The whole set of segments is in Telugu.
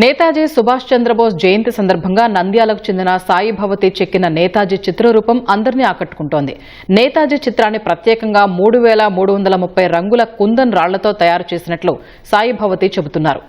నేతాజీ సుభాష్ చంద్రబోస్ జయంతి సందర్భంగా నంద్యాలకు చెందిన సాయి భవతి చెక్కిన నేతాజీ చిత్రరూపం అందరినీ ఆకట్టుకుంటోంది. నేతాజీ చిత్రాన్ని ప్రత్యేకంగా 3330 రంగుల కుందన్ రాళ్లతో తయారు చేసినట్లు సాయి భవతి చెబుతున్నారు.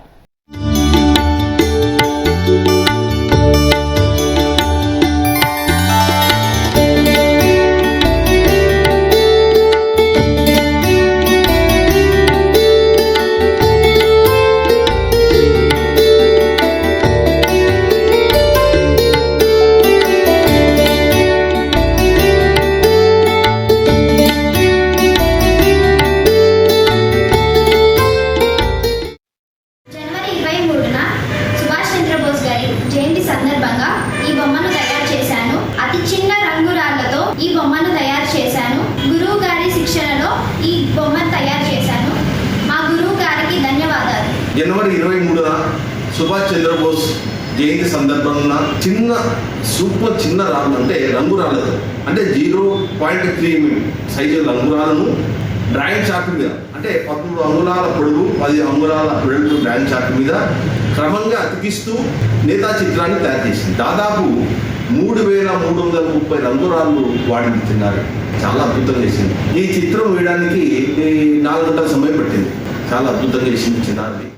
జయంతి సందర్భంగా ఈ బొమ్మను తయారు చేశాను. అతి చిన్న రంగురాళ్లతో ఈ బొమ్మను తయారు చేశాను. గురువు గారి శిక్షణలో ఈ బొమ్మను తయారు చేశాను. మా గురువు గారికి ధన్యవాదాలు. జనవరి 23న సుభాష్ చంద్రబోస్ జయంతి సందర్భంగా చిన్న రాళ్ళు అంటే రంగురాళ్ళతో అంటే 0.3 సైజు రంగురాలను డ్రాయింగ్ చార్ట్ మీద అంటే 13 అంగుళాల పొడవు 10 అంగుళాల పొడవు డ్రాయింగ్ చార్ట్ మీద క్రమంగా అతికిస్తూ నేతా చిత్రాన్ని తయారు చేసింది. దాదాపు 3330 రంగురాళ్ళు వాడిని తిన్నారు. చాలా అద్భుతంగా చేసింది. ఈ చిత్రం వేయడానికి 4 గంటల సమయం పట్టింది. చాలా అద్భుతంగా చేసింది చిన్నారి.